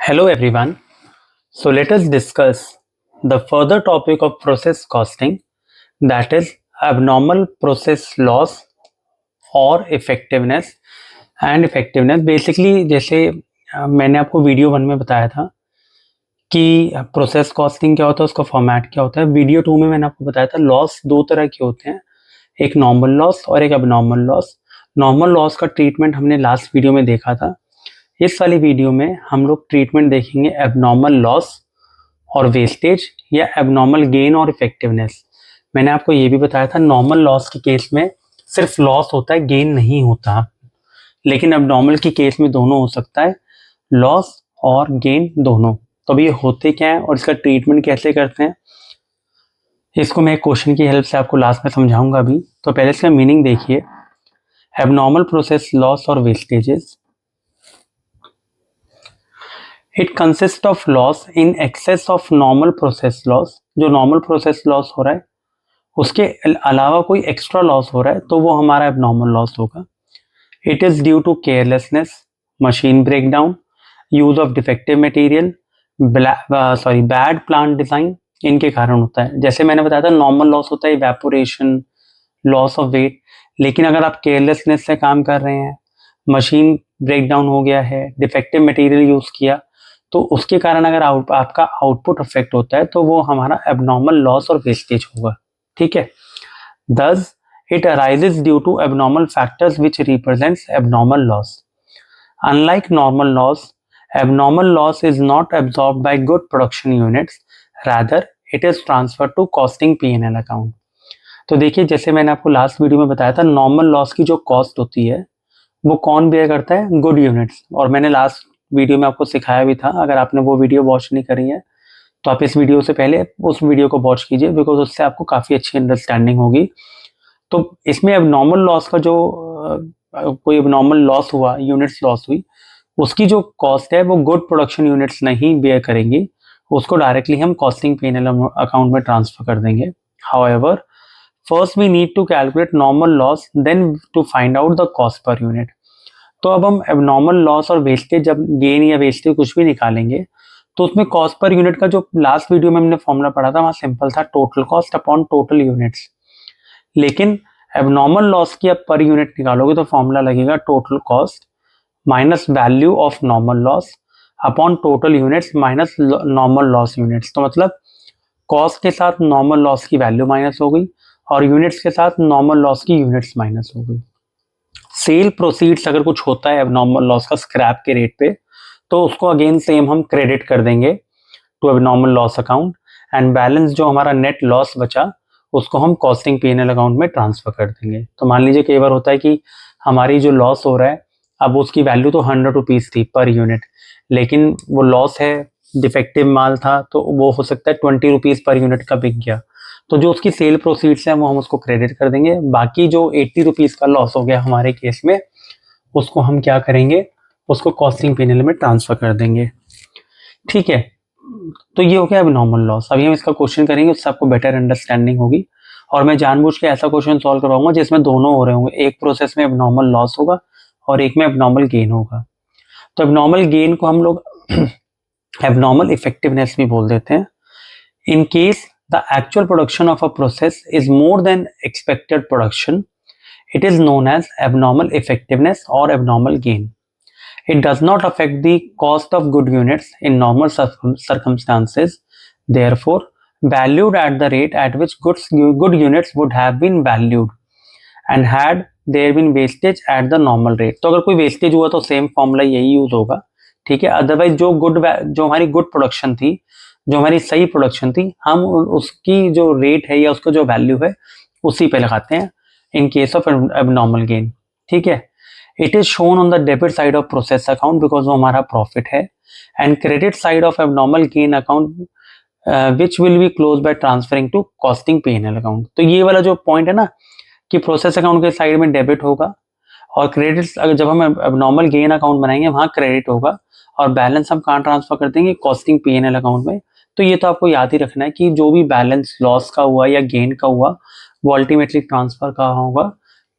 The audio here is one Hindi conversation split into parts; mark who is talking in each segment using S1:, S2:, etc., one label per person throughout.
S1: Hello everyone. So let us discuss the further topic of process costing, that is abnormal process loss और इफेक्टिवनेस एंड इफेक्टिवनेस। बेसिकली जैसे मैंने आपको वीडियो 1 में बताया था कि प्रोसेस कॉस्टिंग क्या होता है, उसका फॉर्मेट क्या होता है। वीडियो 2 में मैंने आपको बताया था लॉस दो तरह के होते हैं, एक नॉर्मल लॉस और एक एबनॉर्मल लॉस। नॉर्मल लॉस का ट्रीटमेंट हमने लास्ट वीडियो में देखा था। इस वाली वीडियो में हम लोग ट्रीटमेंट देखेंगे एबनॉर्मल लॉस और वेस्टेज या एबनॉर्मल गेन और इफेक्टिवनेस। मैंने आपको ये भी बताया था नॉर्मल लॉस के केस में सिर्फ लॉस होता है, गेन नहीं होता, लेकिन एबनॉर्मल की केस में दोनों हो सकता है, लॉस और गेन दोनों। तो अभी ये होते क्या है और इसका ट्रीटमेंट कैसे करते हैं, इसको मैं एक क्वेश्चन की हेल्प से आपको लास्ट में समझाऊंगा। अभी तो पहले इसका मीनिंग देखिए। एबनॉर्मल प्रोसेस लॉस और vestiges, it consist of loss in excess of normal process loss. जो नॉर्मल प्रोसेस लॉस हो रहा है उसके अलावा कोई एक्स्ट्रा लॉस हो रहा है तो वो हमारा एबनॉर्मल लॉस होगा। It is due to carelessness, machine breakdown, use of defective material, bad plant design, इनके कारण होता है। जैसे मैंने बताया था नॉर्मल लॉस होता है इवेपोरेशन, लॉस ऑफ वेट, लेकिन अगर आप केयरलेसनेस से काम कर रहे हैं, मशीन ब्रेकडाउन हो गया है, डिफेक्टिव मटेरियल यूज किया, तो उसके कारण अगर आपका आउटपुट अफेक्ट होता है तो वो हमारा एबनॉर्मल लॉस और वेस्टेज होगा। ठीक है। Thus, it arises due to abnormal factors which represents abnormal loss. Unlike normal loss, abnormal loss is not absorbed by good production units. Rather, it is transferred to costing P&L account. तो देखिए, जैसे मैंने आपको लास्ट वीडियो में बताया था नॉर्मल लॉस की जो कॉस्ट होती है वो कौन बेयर करता है, गुड यूनिट्स। और मैंने लास्ट वीडियो में आपको सिखाया भी था, अगर आपने वो वीडियो वॉच नहीं करी है तो आप इस वीडियो से पहले उस वीडियो को वॉच कीजिए, बिकॉज उससे आपको काफ़ी अच्छी अंडरस्टैंडिंग होगी। तो इसमें अब नॉर्मल लॉस का जो कोई अब नॉर्मल लॉस हुआ, यूनिट्स लॉस हुई, उसकी जो कॉस्ट है वो गुड प्रोडक्शन यूनिट्स नहीं बेयर करेंगी, उसको डायरेक्टली हम कॉस्टिंग P&L अकाउंट में ट्रांसफर कर देंगे। However, first we need to calculate normal loss, then to find out the cost per unit. तो अब हम एबनॉर्मल लॉस और वेस्टेज, जब गेन या वेस्टेज कुछ भी निकालेंगे तो उसमें कॉस्ट पर यूनिट का जो लास्ट वीडियो में हमने फॉर्मूला पढ़ा था वहां सिंपल था, total cost upon total units. लेकिन एबनॉर्मल लॉस की अब पर यूनिट निकालोगे तो फॉर्मूला लगेगा total cost minus value of normal loss upon total units minus normal loss units. तो मतलब कॉस्ट के साथ नॉर्मल लॉस की वैल्यू माइनस हो गई और यूनिट्स के साथ नॉर्मल लॉस की यूनिट्स माइनस हो गई। सेल प्रोसीड्स अगर कुछ होता है एबनॉर्मल लॉस का स्क्रैप के रेट पे तो उसको अगेन सेम हम क्रेडिट कर देंगे to abnormal loss account, and balance जो हमारा नेट लॉस बचा उसको हम कॉस्टिंग P&L अकाउंट में ट्रांसफर कर देंगे। तो मान लीजिए कई बार होता है कि हमारी जो लॉस हो रहा है, अब उसकी वैल्यू तो 100 रुपीज़ थी पर यूनिट, लेकिन वो लॉस है, डिफेक्टिव माल था, तो वो हो सकता है 20 रुपीज़ पर यूनिट का बिक गया। तो जो उसकी सेल प्रोसीड्स है वो हम उसको क्रेडिट कर देंगे। बाकी जो 80 रुपीज़ का लॉस हो गया हमारे केस में, उसको हम क्या करेंगे, उसको कॉस्टिंग P&L में ट्रांसफर कर देंगे। ठीक है। तो ये हो गया एबनॉर्मल लॉस। अभी हम इसका क्वेश्चन करेंगे, उससे आपको बेटर अंडरस्टैंडिंग होगी। और मैं जानबूझ के ऐसा क्वेश्चन सॉल्व करवाऊंगा जिसमें दोनों हो रहे होंगे, एक प्रोसेस में एबनॉर्मल लॉस होगा और एक में एबनॉर्मल गेन होगा। तो एबनॉर्मल गेन को हम लोग एबनॉर्मल इफेक्टिवनेस भी बोल देते हैं। In case the actual production of a process is more than expected production, it is known as abnormal effectiveness or abnormal gain. It does not affect the cost of good units in normal circumstances, therefore valued at the rate at which good units would have been valued and had there been wastage at the normal rate. तो अगर कोई वेस्टेज हुआ तो सेम फॉर्मूला यही यूज होगा। ठीक है। अदरवाइज जो हमारी गुड प्रोडक्शन थी, जो हमारी सही प्रोडक्शन थी, हम उसकी जो रेट है या उसका जो वैल्यू है उसी पे लगाते हैं in case of abnormal gain। ठीक है। It is shown on the debit side of process account because वो हमारा प्रॉफिट है, and credit side of abnormal gain account which will be closed by transferring to costing P&L account। तो ये वाला जो पॉइंट है ना कि प्रोसेस अकाउंट के साइड में डेबिट होगा और क्रेडिट, अगर जब हम एबनॉर्मल गेन अकाउंट बनाएंगे वहां क्रेडिट होगा और बैलेंस हम कहाँ ट्रांसफर कर देंगे, कॉस्टिंग P&L अकाउंट में। तो ये तो आपको याद ही रखना है कि जो भी बैलेंस लॉस का हुआ या गेन का हुआ वो अल्टीमेटली ट्रांसफर कहाँ होगा,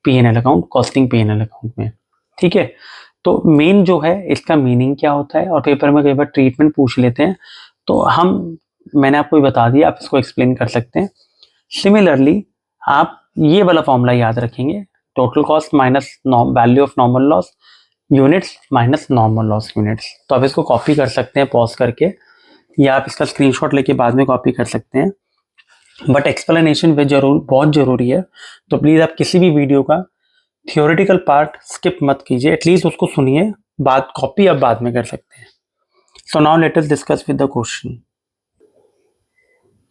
S1: P&L account, costing P&L account में। ठीक है। तो मेन जो है इसका मीनिंग क्या होता है, और पेपर में कई बार ट्रीटमेंट पूछ लेते हैं, तो मैंने आपको बता दिया, आप इसको एक्सप्लेन कर सकते हैं। सिमिलरली आप ये वाला फॉर्मूला याद रखेंगे, total cost minus value of normal loss units minus normal loss units. तो आप इसको कॉपी कर सकते हैं पॉज करके, या आप इसका स्क्रीनशॉट लेके बाद में कॉपी कर सकते हैं, बट एक्सप्लेनेशन भी बहुत जरूरी है। तो प्लीज आप किसी भी वीडियो का थियोरेटिकल पार्ट स्किप मत कीजिए, एटलीस्ट उसको सुनिए, बात कॉपी आप बाद में कर सकते हैं। So now let us discuss with the question.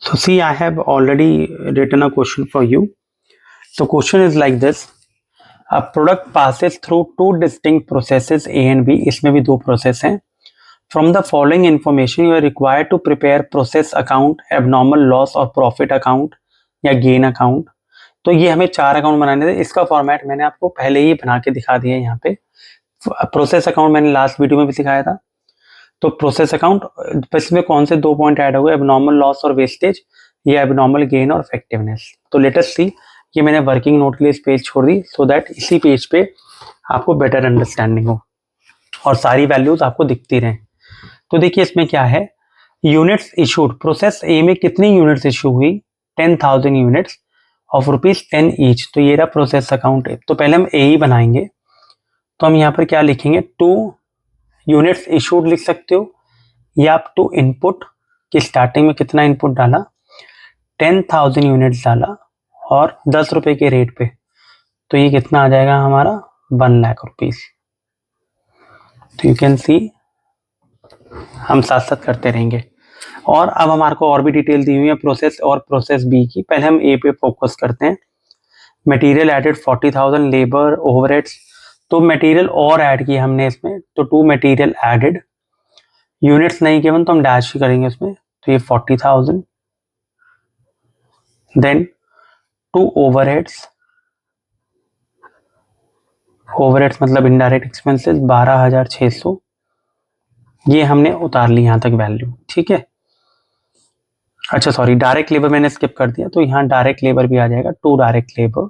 S1: So see, I have already written a question for you. So question is like this: a product passes through two distinct processes A and B. इसमें भी दो प्रोसेस हैं. From the following information, you are required to prepare process account, abnormal loss और profit account या gain account. तो ये हमें 4 अकाउंट बनाने थे. इसका फॉर्मेट मैंने आपको पहले ही बना के दिखा दिया है यहाँ पे. प्रोसेस अकाउंट मैंने लास्ट वीडियो में भी दिखाया था. तो प्रोसेस अकाउंट इसमें कौन से 2 पॉइंट ऐड हो गए, एबनॉर्मल लॉस और वेस्टेज या एबनॉर्मल गेन और इफेक्टिवनेस. तो लेट अस सी, ये मैंने वर्किंग नोट के लिए इस पेज छोड़ दी, सो दैट इसी पेज पे आपको बेटर अंडरस्टैंडिंग हो और सारी वैल्यूज आपको दिखती रहें. तो देखिए इसमें क्या है, यूनिट्स इशूड, प्रोसेस ए में कितनी यूनिट्स इशू हुई, 10,000 यूनिट्स ऑफ ₹10 ईच. तो ये रहा प्रोसेस अकाउंट है. तो पहले हम ए ही बनाएंगे. तो हम यहाँ पर क्या लिखेंगे, 2 यूनिट्स इशूड लिख सकते हो, या आप 2 इनपुट की स्टार्टिंग में कितना इनपुट डाला, 10,000 यूनिट्स डाला और 10 रुपए के रेट पे. तो ये कितना आ जाएगा हमारा, 1 लाख रुपीज. तो यू कैन सी, हम साथ साथ करते रहेंगे. और अब हमारे को और भी डिटेल दी हुई है प्रोसेस और प्रोसेस बी की. पहले हम ए पे फोकस करते हैं. Material added 40,000, labour overheads. तो मटेरियल और ऐड किया हमने इसमें, तो 2 मटेरियल एडेड. यूनिट्स नहीं केवल, तो हम डैश ही करेंगे इसमें. तो ये 40,000, देन 2 ओवरहेड्स. ओवरहेड्स मतलब इनडायरेक्ट एक्सपेंसेस 12,600. ये हमने उतार ली यहां तक वैल्यू. ठीक है. अच्छा सॉरी, डायरेक्ट लेबर मैंने स्किप कर दिया, तो यहाँ डायरेक्ट लेबर भी आ जाएगा, 2 डायरेक्ट लेबर.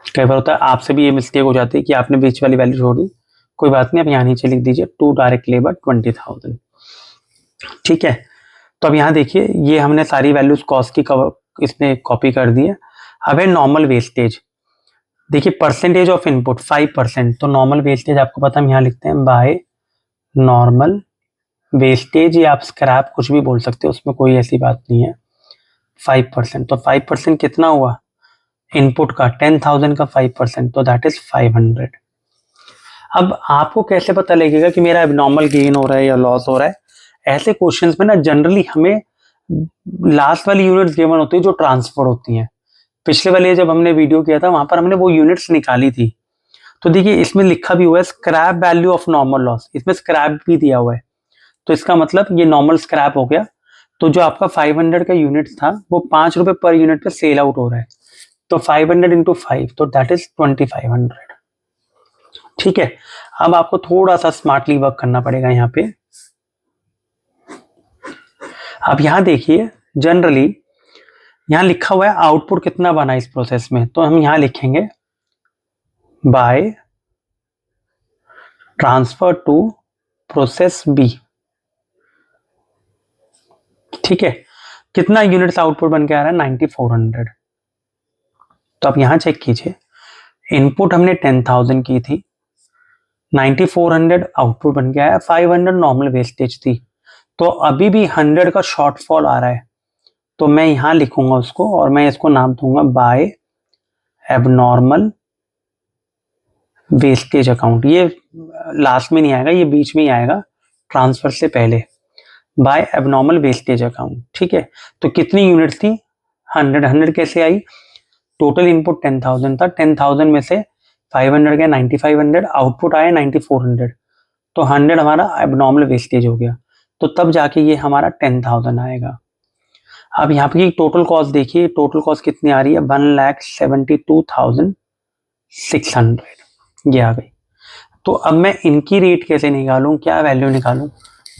S1: कई बार होता है आपसे भी ये मिस्टेक हो जाती है कि आपने बीच वाली वैल्यू छोड़ दी. कोई बात नहीं, अब यहाँ नीचे लिख दीजिए 2 डायरेक्ट लेबर 20,000. ठीक है. तो अब यहाँ देखिए, ये हमने सारी वैल्यूज कॉस्ट की कवर इसमें कॉपी कर दी है. अब है नॉर्मल वेस्टेज. देखिए परसेंटेज ऑफ इनपुट 5%. तो नॉर्मल वेस्टेज आपको पता, हम यहाँ लिखते हैं बाय नॉर्मल वेस्टेज, या आप स्क्रैप कुछ भी बोल सकते हो, उसमें कोई ऐसी बात नहीं है. 5%. तो 5% कितना हुआ इनपुट का, 10,000 का 5%, तो दैट इज 500. अब आपको कैसे पता लगेगा कि मेरा एबनॉर्मल गेन हो रहा है या लॉस हो रहा है. ऐसे क्वेश्चंस में ना जनरली हमें लास्ट वाली यूनिट्स गिवन होती है जो ट्रांसफर होती हैं. पिछले वाले जब हमने वीडियो किया था वहां पर हमने वो यूनिट्स निकाली थी. तो देखिए इसमें लिखा भी हुआ है scrap value of normal loss, इसमें स्क्रैप भी दिया हुआ है. तो इसका मतलब ये नॉर्मल स्क्रैप हो गया. तो जो आपका 500 का यूनिट था वो 5 रुपए पर यूनिट पे सेल आउट हो रहा है. तो 500 इंटू 5, तो दैट इज 2500. ठीक है. अब आपको थोड़ा सा स्मार्टली वर्क करना पड़ेगा यहाँ पे. अब यहाँ देखिए, जनरली यहाँ लिखा हुआ है आउटपुट कितना बना इस प्रोसेस में. तो हम यहाँ लिखेंगे by transfer to process B. ठीक है. कितना यूनिट्स आउटपुट बन के आ रहा है, 9400. तो आप यहां चेक कीजिए, इनपुट हमने 10,000 की थी, 9400 आउटपुट बन के आया, 500 नॉर्मल वेस्टेज थी. तो अभी भी 100 का शॉर्टफॉल आ रहा है. तो मैं यहां लिखूंगा उसको, और मैं इसको नाम दूंगा बाय एबनॉर्मल वेस्टेज अकाउंट. ये लास्ट में नहीं आएगा, ये बीच में ही आएगा ट्रांसफर से पहले, बाय एबनॉर्मल वेस्टेज अकाउंट. ठीक है. तो कितनी यूनिट्स थी, 100 कैसे आई, टोटल इनपुट 10,000 था, 10,000 में से 500 गया 9500, आउटपुट आया 9400. तो 100 हमारा एबनॉर्मल वेस्टेज हो गया. तो तब जाके ये हमारा 10,000 आएगा. अब यहाँ पे टोटल कॉस्ट देखिए, टोटल कॉस्ट कितनी आ रही है, 1,72,600 ये आ गई. तो अब मैं इनकी रेट कैसे निकालूं, क्या वैल्यू निकालूं.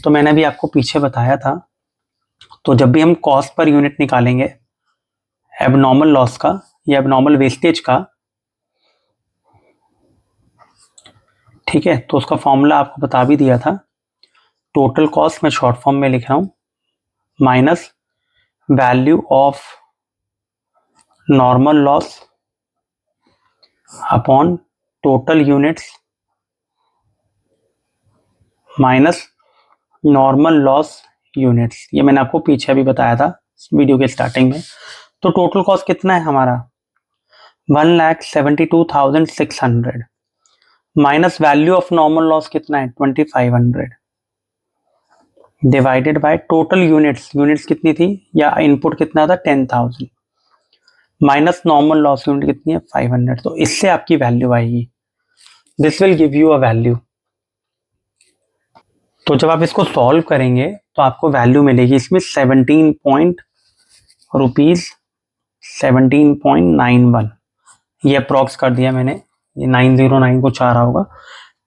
S1: तो मैंने अभी आपको पीछे बताया था. तो जब भी हम कॉस्ट पर यूनिट निकालेंगे एबनॉर्मल लॉस का या एबनॉर्मल वेस्टेज का, ठीक है, तो उसका फॉर्मूला आपको बता भी दिया था। टोटल कॉस्ट मैं शॉर्ट फॉर्म में लिख रहा हूं, minus value of normal loss upon total units minus normal loss units. ये मैंने आपको पीछे भी बताया था वीडियो के स्टार्टिंग में। तो टोटल कॉस्ट कितना है हमारा 1,72,600 minus value of normal loss कितना है 2,500 divided by total units, units कितनी थी या इनपुट कितना था 10,000 माइनस नॉर्मल लॉस यूनिट कितनी है 500। तो इससे आपकी वैल्यू आएगी, this will give you a value. तो जब आप इसको सॉल्व करेंगे तो आपको वैल्यू मिलेगी इसमें 17.91। ये अप्रॉक्स कर दिया मैंने, ये 909 कुछ आ रहा होगा।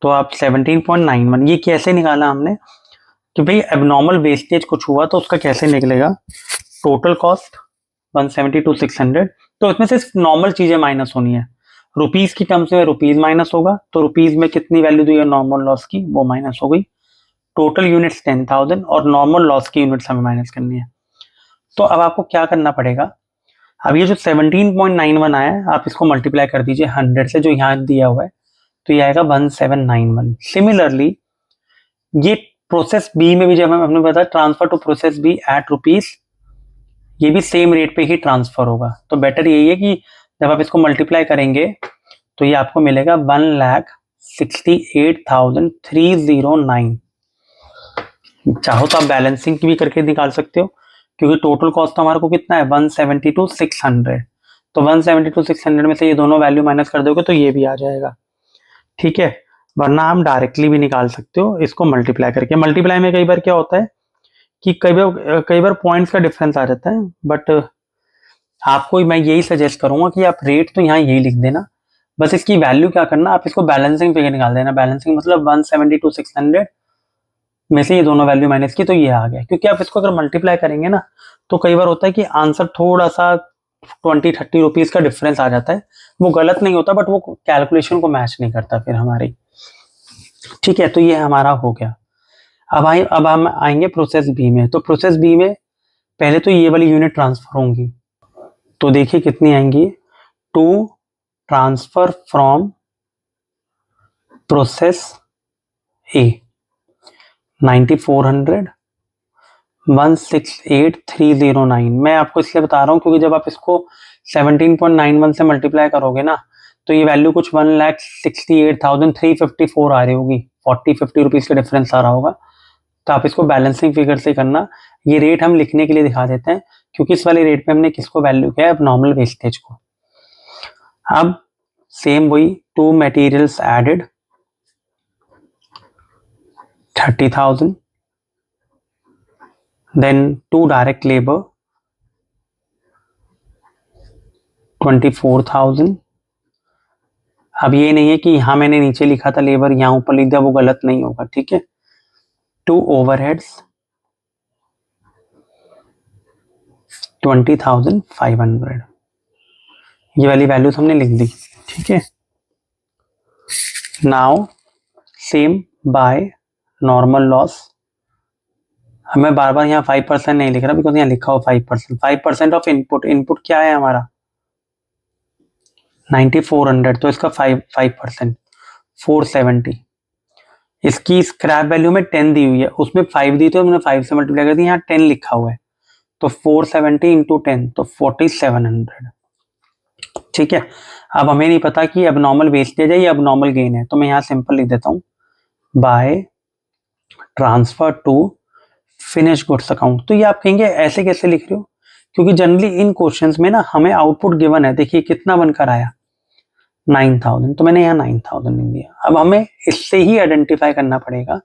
S1: तो आप 17.91 ये कैसे निकाला हमने कि भाई एबनॉर्मल वेस्टेज कुछ हुआ तो उसका कैसे निकलेगा। टोटल कॉस्ट 172,600, तो इसमें सिर्फ नॉर्मल चीजें माइनस होनी है। रुपीज की टर्म्स में रुपीज माइनस होगा, तो रुपीज में कितनी वैल्यू दी है नॉर्मल लॉस की, वो माइनस हो गई। टोटल यूनिट्स 10,000 और नॉर्मल लॉस की यूनिट्स हमें माइनस करनी है। तो अब आपको क्या करना पड़ेगा, अब ये जो 17.91 आया है आप इसको मल्टीप्लाई कर दीजिए 100 से जो यहाँ दिया हुआ है, तो ये आएगा 1791। सिमिलरली ये प्रोसेस बी में भी जब हमने बताया transfer to process B at rupees, ये भी सेम रेट पे ही ट्रांसफर होगा। तो बेटर यही है कि जब आप इसको मल्टीप्लाई करेंगे तो ये आपको मिलेगा 1,68,309। चाहो तो आप बैलेंसिंग भी करके निकाल सकते हो, क्योंकि टोटल कॉस्ट हमारे को कितना है 172,600। तो 172,600 में से ये दोनों वैल्यू माइनस कर दोगे तो ये भी आ जाएगा, ठीक है। वरना हम डायरेक्टली भी निकाल सकते हो इसको मल्टीप्लाई करके। मल्टीप्लाई में कई बार क्या होता है कि कई बार पॉइंट्स का डिफरेंस आ जाता है, बट आपको मैं यही सजेस्ट करूंगा कि आप रेट तो यहाँ यही लिख देना, बस इसकी वैल्यू क्या करना, आप इसको बैलेंसिंग फिगर निकाल देना। बैलेंसिंग मतलब 172,600 में से ये दोनों वैल्यू माइनस की, तो ये आ गया। क्योंकि आप इसको अगर मल्टीप्लाई करेंगे ना तो कई बार होता है कि आंसर थोड़ा सा 20-30 रुपीज का डिफरेंस आ जाता है। वो गलत नहीं होता, बट वो कैलकुलेशन को मैच नहीं करता फिर हमारी, ठीक है। तो ये हमारा हो गया। अब हम आएंगे प्रोसेस बी में। तो प्रोसेस बी में पहले तो ये वाली यूनिट ट्रांसफर होंगी, तो देखिए कितनी आएंगी, to transfer from process A 9,400 168,309। मैं आपको इसलिए बता रहा हूं क्योंकि जब आप इसको 17.91 से मल्टीप्लाई करोगे ना तो ये वैल्यू कुछ 1,68,354 आ रही होगी, 40-50 रुपीज का डिफरेंस आ रहा होगा। तो आप इसको बैलेंसिंग फिगर से करना। ये रेट हम लिखने के लिए दिखा देते हैं क्योंकि इस वाले रेट पे हमने किसको वैल्यू किया है, अब नॉर्मल वेस्टेज को। अब सेम वही, to materials added 30,000, then to direct labour 24,000। अब ये नहीं है कि यहां मैंने नीचे लिखा था लेबर, यहां ऊपर लिख दिया, वो गलत नहीं होगा, ठीक है। टू ओवरहेड्स 20,500, ये वाली वैल्यूज हमने लिख दी, ठीक है। Now same by normal loss. हमें बार बार यहाँ 5% नहीं लिख रहा बिकॉज यहाँ लिखा हो 5%। 5% ऑफ इनपुट, इनपुट क्या है हमारा 9,400, तो इसका 5% 470। इसकी स्क्रैप वैल्यू में 10 दी हुई है, उसमें 5 दी, तो हमने 5 से मल्टीप्लाई कर दी, यहाँ 10 लिखा हुआ है, तो 470 इंटू 10 तो 4,700, ठीक है। अब हमें नहीं पता कि अब नॉर्मल वेस्टेज है या अब नॉर्मल गेन है, तो मैं यहाँ सिंपल लिख देता हूँ by transfer to finish goods account. तो ये आप कहेंगे ऐसे कैसे लिख रहे हो, क्योंकि जनरली इन क्वेश्चंस में ना हमें आउटपुट गिवन है। देखिए कितना बनकर आया 9,000, तो मैंने यहाँ 9,000 लिख दिया। अब हमें इससे ही आइडेंटिफाई करना पड़ेगा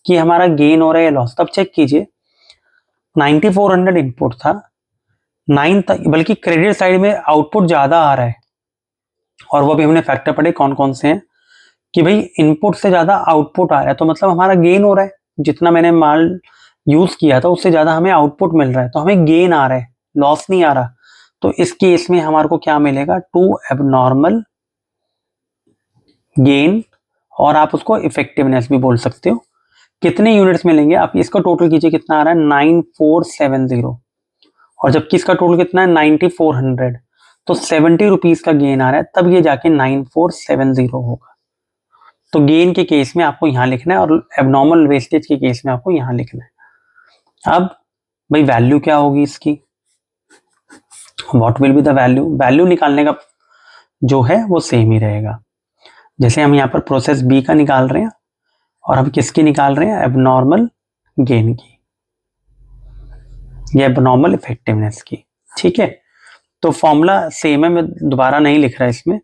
S1: कि हमारा गेन हो रहा है या लॉस। तब चेक कीजिए 9,400 इनपुट था, 9 बल्कि क्रेडिट साइड में आउटपुट ज्यादा आ रहा है, और वो भी हमने फैक्टर पढ़े कौन कौन से हैं कि भाई इनपुट से ज्यादा आउटपुट आ रहा है, तो मतलब हमारा गेन हो रहा है। जितना मैंने माल यूज किया था उससे ज्यादा हमें आउटपुट मिल रहा है, तो हमें गेन आ रहा है, लॉस नहीं आ रहा। तो इस केस में हमारे को क्या मिलेगा, टू एबनॉर्मल गेन और आप उसको इफेक्टिवनेस भी बोल सकते हो। कितने यूनिट्स मिलेंगे, आप इसका टोटल कीजिए, कितना आ रहा है 9470, और जबकि इसका टोटल कितना है 9400, तो 70 रुपीज का गेन आ रहा है, तब ये जाके 9470 होगा। तो गेन के केस में आपको यहां लिखना है और एबनॉर्मल वेस्टेज के केस में आपको यहां लिखना है। अब भाई वैल्यू क्या होगी इसकी, what will be the value, value निकालने का जो है वो सेम ही रहेगा। जैसे हम यहाँ पर प्रोसेस बी का निकाल रहे हैं और हम किसकी निकाल रहे हैं, एबनॉर्मल गेन की या एबनॉर्मल इफेक्टिवनेस की। ठीक है, तो फॉर्मूला सेम है, मैं दोबारा नहीं लिख रहा इसमें।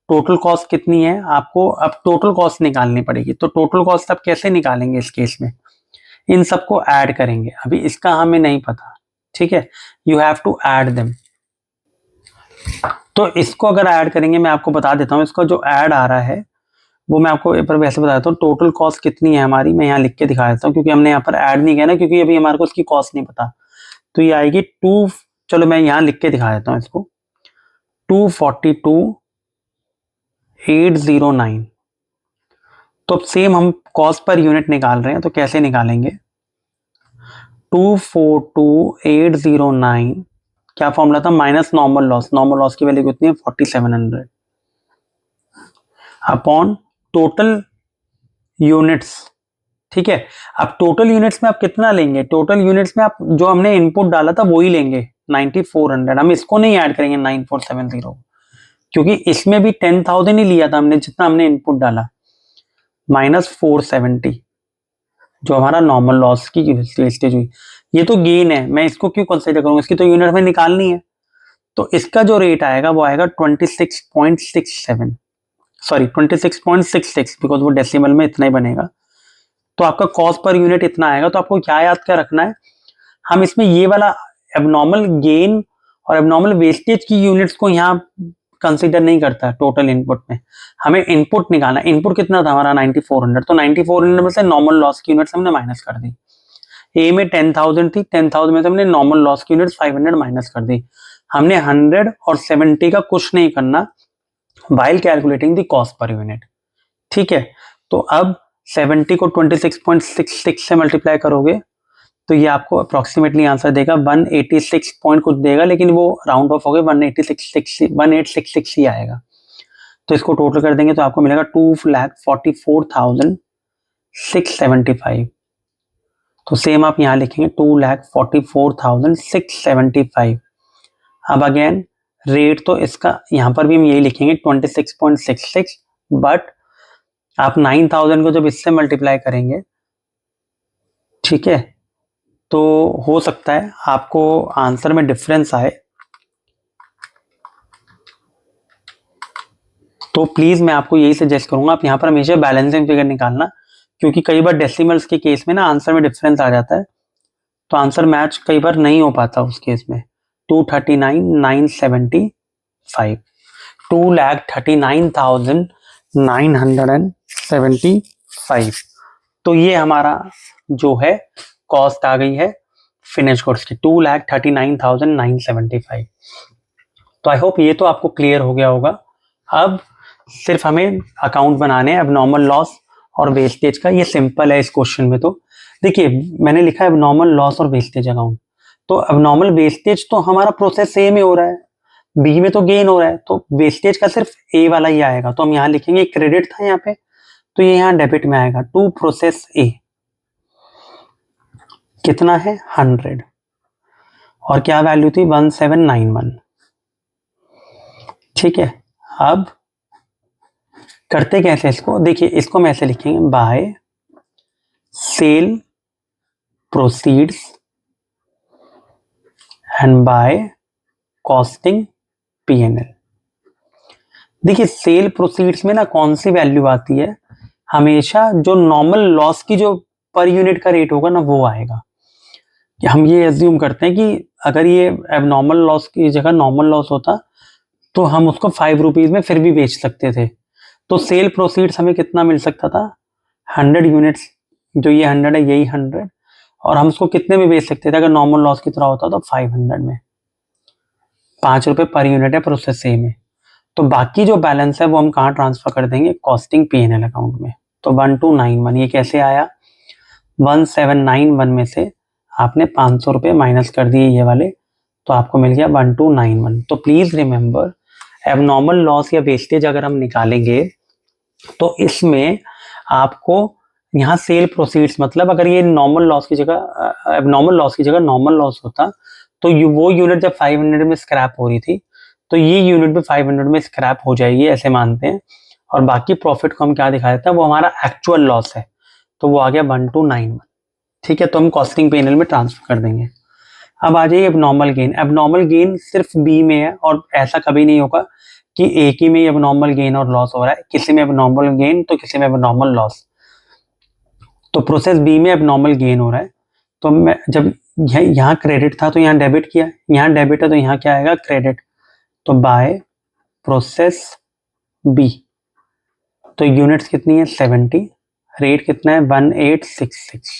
S1: टोटल कॉस्ट कितनी है, आपको अब टोटल कॉस्ट निकालनी पड़ेगी। तो टोटल कॉस्ट आप कैसे निकालेंगे इस केस में, इन सबको ऐड करेंगे, अभी इसका हमें नहीं पता। ठीक है, you have to add them. तो इसको अगर ऐड करेंगे, मैं आपको बता देता हूं, इसका जो ऐड आ रहा है वो मैं आपको पर वैसे बता देता हूँ। टोटल कॉस्ट कितनी है हमारी, मैं यहाँ लिख के दिखा देता हूँ, क्योंकि हमने यहाँ पर ऐड नहीं किया ना, क्योंकि अभी हमारे को इसकी कॉस्ट नहीं पता। तो ये आएगी 2, चलो मैं यहाँ लिख के दिखा देता हूँ इसको, 242,809। तो अब सेम हम कॉस्ट पर यूनिट निकाल रहे हैं, तो कैसे निकालेंगे, 242,809 क्या फॉर्मूला था, minus normal loss. Normal loss की वैल्यू कितनी है 4700 अपॉन टोटल यूनिट्स। ठीक है, अब टोटल यूनिट्स में आप कितना लेंगे, टोटल यूनिट्स में आप जो हमने इनपुट डाला था वही लेंगे 9400, हम इसको नहीं ऐड करेंगे 9470, क्योंकि इसमें भी 10,000 ही लिया था हमने जितना हमने इनपुट डाला, माइनस 470 जो हमारा नॉर्मल लॉस की वेस्टेज हुई। ये तो गेन है, मैं इसको क्यों कंसीडर करूंगा, इसकी तो यूनिट में निकालनी है। तो इसका जो रेट आएगा वो आएगा 26.67, सॉरी 26.66, बिकॉज वो डेसिमल में इतना ही बनेगा। तो आपका कॉस्ट पर यूनिट इतना आएगा। तो आपको क्या याद क्या रखना है, हम इसमें ये वाला एबनॉर्मल गेन और एबनॉर्मल वेस्टेज की यूनिट्स को यहाँ कंसीडर नहीं करता टोटल इनपुट में, हमें इनपुट निकालना। इनपुट कितना था हमारा 9400, तो 9400 में से नॉर्मल लॉस की यूनिट्स हमने माइनस कर दी। ए में 10,000 थी, 10,000 में से हमने नॉर्मल लॉस की यूनिट्स 500 माइनस कर दी। हमने 100 और 70 का कुछ नहीं करना while calculating the cost per unit. ठीक है, तो अब 70 को 26.66 से मल्टीप्लाई करोगे तो ये आपको अप्रोक्सीमेटली आंसर देगा 186 पॉइंट कुछ देगा, लेकिन वो राउंड ऑफ हो गए 1866 ही आएगा। तो इसको टोटल कर देंगे तो आपको मिलेगा 2,44,675। तो सेम आप यहाँ लिखेंगे 2,44,675। अब अगेन रेट तो इसका यहाँ पर भी हम यही लिखेंगे 26.66, बट आप 9,000 को जब इससे मल्टीप्लाई करेंगे, ठीक है, तो हो सकता है आपको आंसर में डिफरेंस आए। तो प्लीज मैं आपको यही सजेस्ट करूंगा, आप यहाँ पर हमेशा बैलेंसिंग फिगर निकालना, क्योंकि कई बार डेसिमल्स के केस में ना आंसर में डिफरेंस आ जाता है, तो आंसर मैच कई बार नहीं हो पाता उस केस में। 239,975, 2,39,975। तो ये हमारा जो है कॉस्ट आ गई है फिनिश गुड्स की 2,39,975। तो आई होप ये तो आपको क्लियर हो गया होगा। अब सिर्फ हमें अकाउंट बनाने हैं एबनॉर्मल लॉस और वेस्टेज का। ये सिंपल है इस क्वेश्चन में। तो देखिए मैंने लिखा है एबनॉर्मल लॉस और वेस्टेज अकाउंट, तो एबनॉर्मल वेस्टेज तो हमारा प्रोसेस सेम ही हो रहा है, बी में तो गेन हो रहा है, तो वेस्टेज का सिर्फ ए वाला ही आएगा। तो हम यहाँ लिखेंगे क्रेडिट था यहाँ पे, तो ये यहाँ डेबिट में आएगा। टू प्रोसेस ए कितना है 100 और क्या वैल्यू थी 1791। ठीक है, अब करते कैसे इसको, देखिए इसको मैं ऐसे लिखेंगे by sale proceeds and by costing PNL. देखिए सेल प्रोसीड्स में ना कौन सी वैल्यू आती है, हमेशा जो नॉर्मल लॉस की जो पर यूनिट का रेट होगा ना वो आएगा। कि हम ये एज्यूम करते हैं कि अगर ये एबनॉर्मल लॉस की जगह नॉर्मल लॉस होता तो हम उसको 5 रुपीज में फिर भी बेच सकते थे। तो सेल प्रोसीड्स हमें कितना मिल सकता था 100 यूनिट्स, जो ये 100 है यही 100, और हम उसको कितने में बेच सकते थे अगर नॉर्मल लॉस की तरह होता तो 500 में। 5 रुपए पर यूनिट है प्रोसेस ए में। तो बाकी जो बैलेंस है वो हम कहाँ ट्रांसफर कर देंगे, कॉस्टिंग P&L अकाउंट में। तो 1291 ये कैसे आया, 1791 में से आपने 500 रुपये माइनस कर दिए ये वाले, तो आपको मिल गया 1291। तो प्लीज रिमेंबर, एबनॉर्मल लॉस या वेस्टेज अगर हम निकालेंगे तो इसमें आपको यहाँ सेल प्रोसीड्स, मतलब अगर ये नॉर्मल लॉस की जगह एबनॉर्मल लॉस की जगह नॉर्मल लॉस होता तो वो यूनिट जब 500 में स्क्रैप हो रही थी तो ये यूनिट भी 500 में स्क्रैप हो जाएगी, ऐसे मानते हैं। और बाकी प्रॉफिट को हम क्या दिखा देते हैं, वो हमारा एक्चुअल लॉस है, तो वो आ गया 1291। ठीक है, तो हम कॉस्टिंग P&L में ट्रांसफर कर देंगे। अब आ जाइए एबनॉर्मल गेन। एबनॉर्मल गेन सिर्फ बी में है और ऐसा कभी नहीं होगा कि एक ही में एबनॉर्मल गेन और लॉस हो रहा है, किसी में एबनॉर्मल गेन तो किसी में एबनॉर्मल लॉस। तो प्रोसेस बी में एबनॉर्मल गेन हो रहा है, तो मैं जब यहाँ क्रेडिट था तो यहाँ डेबिट किया, यहाँ डेबिट है तो यहाँ क्या आएगा, क्रेडिट। तो बाय प्रोसेस बी, तो यूनिट्स कितनी है 70, रेट कितना है 1866।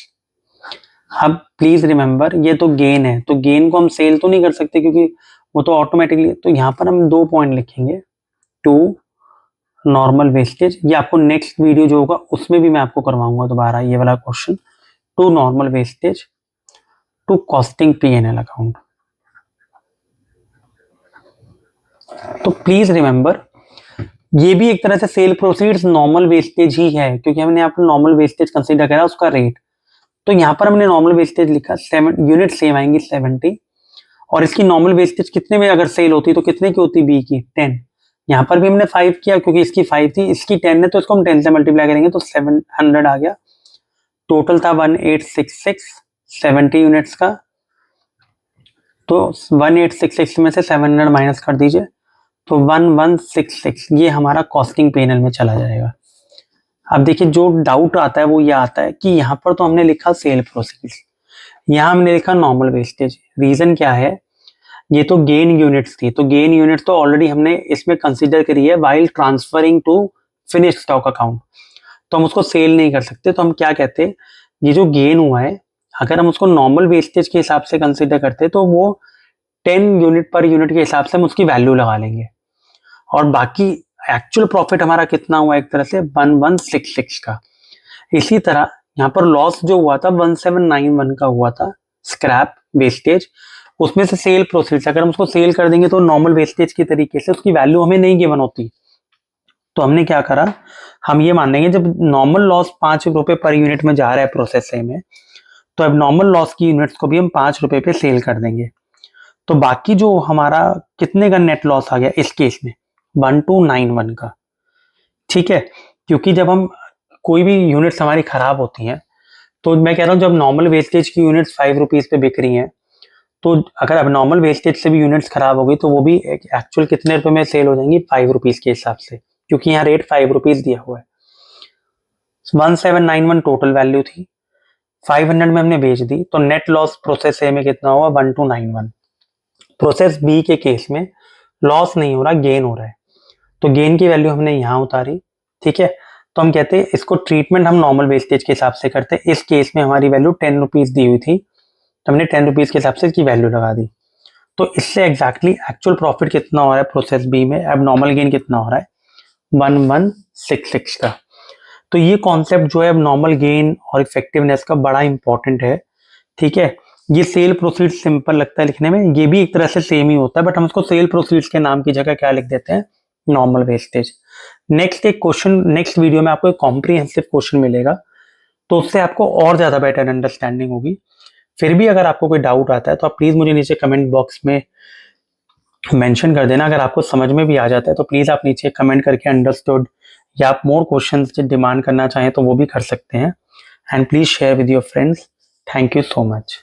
S1: अब प्लीज रिमेंबर ये तो गेन है, तो गेन को हम सेल तो नहीं कर सकते क्योंकि वो तो ऑटोमेटिकली, तो यहाँ पर हम 2 पॉइंट लिखेंगे, टू नॉर्मल वेस्टेज। ये आपको नेक्स्ट वीडियो जो होगा उसमें भी मैं आपको करवाऊंगा दोबारा ये वाला question, to normal wastage to costing P&L account. तो प्लीज रिमेंबर ये भी एक तरह से सेल प्रोसीड्स नॉर्मल वेस्टेज ही है, क्योंकि हमने यहाँ पर नॉर्मल वेस्टेज कंसीडर करा उसका रेट। तो यहाँ पर हमने नॉर्मल वेस्टेज लिखा, 7 यूनिट सेम आएंगी 70, और इसकी नॉर्मल वेस्टेज कितने में अगर सेल होती तो कितने की होती, बी की 10। यहाँ पर भी हमने 5 किया क्योंकि इसकी 5 थी, इसकी 10 है तो इसको हम 10 से मल्टीप्लाई करेंगे तो 700 आ गया। टोटल था 1866 70 यूनिट्स का, तो 1866 में से 700 माइनस कर दीजिए तो 1166, ये हमारा कॉस्टिंग P&L में चला जाएगा। अब देखिए जो डाउट आता है वो ये आता है कि यहाँ पर तो हमने लिखा सेल प्रोसीड्स, यहाँ हमने लिखा नॉर्मल वेस्टेज। रीजन क्या है, ये तो गेन यूनिट्स थी, तो गेन यूनिट्स तो ऑलरेडी हमने इसमें कंसीडर करी है while transferring to finish stock account, तो हम उसको सेल नहीं कर सकते। तो हम क्या कहते हैं, ये जो गेन हुआ है अगर हम उसको नॉर्मल वेस्टेज के हिसाब से कंसीडर करते तो वो 10 यूनिट पर यूनिट के हिसाब से हम उसकी वैल्यू लगा लेंगे, और बाकी एक्चुअल प्रॉफिट हमारा कितना हुआ एक तरह से 1166 का। इसी तरह यहाँ पर लॉस जो हुआ था 1791 का हुआ था स्क्रैप वेस्टेज, उसमें से सेल प्रोसीड्स अगर हम उसको सेल कर देंगे तो नॉर्मल वेस्टेज की तरीके से उसकी वैल्यू हमें नहीं गिवन होती। तो हमने क्या करा, हम ये मान लेंगे जब नॉर्मल लॉस 5 रुपए पर यूनिट में जा रहा है प्रोसेस ए में, तो अब नॉर्मल लॉस की यूनिट्स को भी हम 5 रुपए पे सेल कर देंगे। तो बाकी जो हमारा कितने का नेट लॉस आ गया इस केस में, 1291 का। ठीक है, क्योंकि जब हम कोई भी यूनिट्स हमारी खराब होती हैं, तो मैं कह रहा हूँ जब नॉर्मल वेस्टेज की यूनिट्स 5 रुपीज पे बिक रही हैं, तो अगर अब नॉर्मल वेस्टेज से भी यूनिट्स खराब हो गई तो वो भी एक्चुअल कितने रुपए में सेल हो जाएंगी, 5 रुपीज के हिसाब से, क्योंकि यहाँ रेट 5 रुपीज दिया हुआ है। 1791 टोटल वैल्यू थी, 500 में हमने बेच दी, तो नेट लॉस प्रोसेस ए में कितना हुआ 1291। प्रोसेस बी के केस में लॉस नहीं हो रहा, गेन हो रहा है, तो गेन की वैल्यू हमने यहाँ उतारी। ठीक है, तो हम कहते हैं इसको ट्रीटमेंट हम नॉर्मल वेस्टेज के हिसाब से करते हैं। इस केस में हमारी वैल्यू 10 रुपीज दी हुई थी, तो हमने 10 रुपीज के हिसाब से इसकी वैल्यू लगा दी। तो इससे एग्जैक्टली एक्चुअल प्रॉफिट कितना हो रहा है प्रोसेस बी में, अब नॉर्मल गेन कितना हो रहा है 1166 का। तो ये कॉन्सेप्ट जो है अब नॉर्मल गेन और इफेक्टिवनेस का बड़ा इंपॉर्टेंट है। ठीक है, ये सेल प्रोसीड सिंपल लगता है लिखने में, ये भी एक तरह से सेम ही होता है, बट हम उसको सेल प्रोसीड्स के नाम की जगह क्या लिख देते हैं, नॉर्मल वेस्टेज। नेक्स्ट एक क्वेश्चन, नेक्स्ट वीडियो में आपको एक कॉम्प्रिहेंसिव क्वेश्चन मिलेगा, तो उससे आपको और ज्यादा बेटर अंडरस्टैंडिंग होगी। फिर भी अगर आपको कोई डाउट आता है तो आप प्लीज मुझे नीचे कमेंट बॉक्स में मेंशन कर देना। अगर आपको समझ में भी आ जाता है तो प्लीज आप नीचे कमेंट करके अंडरस्टूड या आप मोर क्वेश्चंस डिमांड करना चाहें तो वो भी कर सकते हैं। And please share with your friends. Thank you so much.